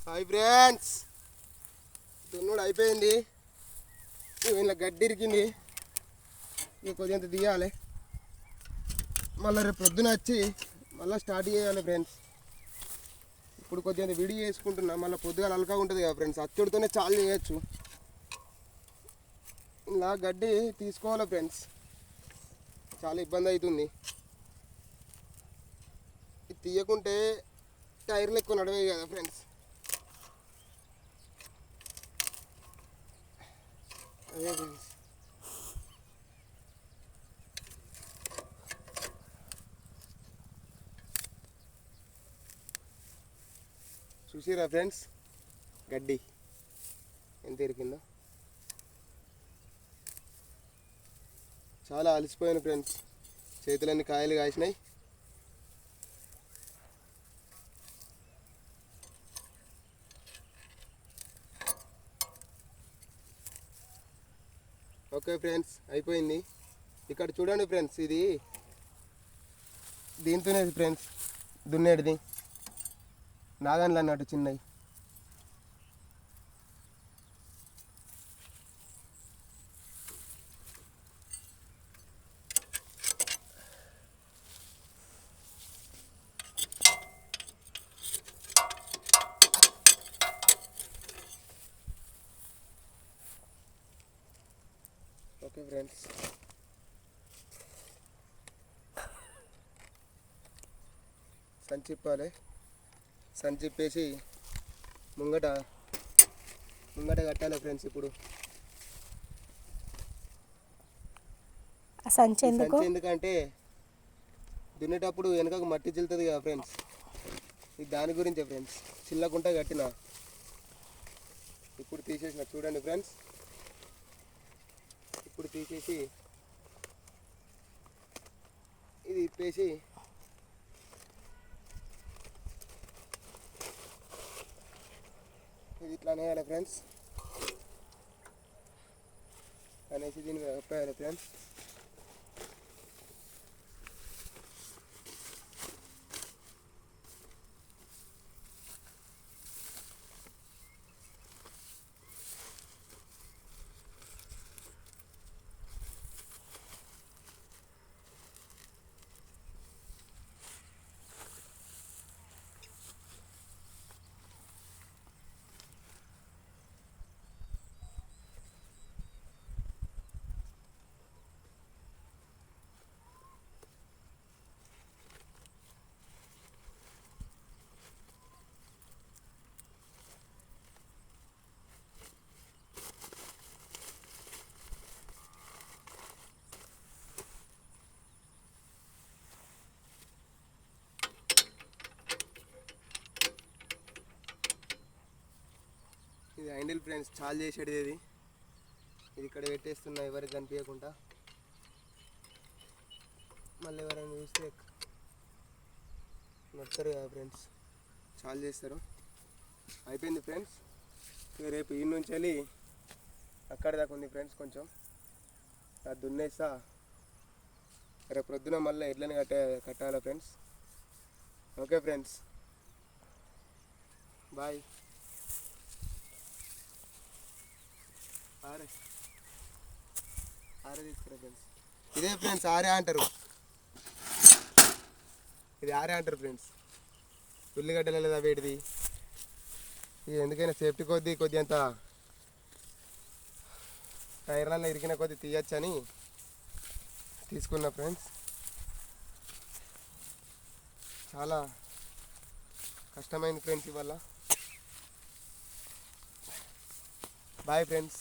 Hi friends, దున్నుడు అయిపోయింది. ఇలా గడ్డి ఇరికింది, ఇక కొద్దింత తీయాలి. మళ్ళీ రేపు పొద్దున వచ్చి మళ్ళీ స్టార్ట్ చేయాలి ఫ్రెండ్స్. ఇప్పుడు కొద్దిగా విడి చేసుకుంటున్నా, మళ్ళీ పొద్దుగా అలకా ఉంటుంది కదా ఫ్రెండ్స్. అత్తుడితోనే చాలు చేయొచ్చు. ఇలా గడ్డి తీసుకోవాలి ఫ్రెండ్స్, చాలా ఇబ్బంది అవుతుంది. ఇది తీయకుంటే టైర్లు ఎక్కువ నడవే కదా ఫ్రెండ్స్. అదే ఫ్రెండ్స్, చూసిరా ఫ్రెండ్స్ గడ్డి ఎంత ఇరికిందో. చాలా అలసిపోయాను ఫ్రెండ్స్, చేతులన్నీ కాయలు కాసినాయి. ఓకే ఫ్రెండ్స్, అయిపోయింది. ఇక్కడ చూడండి ఫ్రెండ్స్, ఇది దీంతోనే ఫ్రెండ్స్ దున్నేటిది నాగన్లు అన్నట్టు చిన్నవి. Okay friends, సంచిప్పాలి. సంచిప్పేసి ముంగట కట్టాలి ఫ్రెండ్స్. ఇప్పుడు సంచి ఎందుకంటే దున్నేటప్పుడు వెనకకు మట్టి చిల్లుతుంది కదా ఫ్రెండ్స్, ఇది దాని గురించే ఫ్రెండ్స్. చిల్లకుంటా కట్టిన, ఇప్పుడు తీసేసిన. చూడండి ఫ్రెండ్స్, ఇప్పుడు తీసేసి ఇది ఇప్పేసి ఇది ఇట్లా అనేయాలి ఫ్రెండ్స్. అనేసి దీన్ని కప్పేయాలి ఫ్రెండ్స్. ఇది హ్యాండిల్ ఫ్రెండ్స్, చాలా చేసేది ఇది. ఇది ఇక్కడ పెట్టేస్తున్నా ఎవరికి కనిపించకుండా. మళ్ళీ ఎవరైనా చూస్తే నడతారు కదా ఫ్రెండ్స్, చాలా చేస్తారు. అయిపోయింది ఫ్రెండ్స్. ఇక రేపు ఈ నుంచి వెళ్ళి అక్కడ దాకా ఉంది ఫ్రెండ్స్. కొంచెం అది దున్నేస్తా. రేపు ప్రొద్దున మళ్ళీ ఎడ్లని కట్టాలి ఫ్రెండ్స్. Okay friends, bye. ఆరే తీసుకురా ఫ్రెండ్స్. ఇదే ఫ్రెండ్స్ ఆరే అంటారు, ఇది ఆరే అంటారు ఫ్రెండ్స్. ఉల్లిగడ్డలు లేదా వేడిది, ఇది ఎందుకైనా సేఫ్టీ కొద్ది అంత టైర్లలో ఇరికిన కొద్ది తీయచ్చని తీసుకున్నా ఫ్రెండ్స్. చాలా కష్టమైంది ఫ్రెండ్స్ ఇవాళ. Bye friends.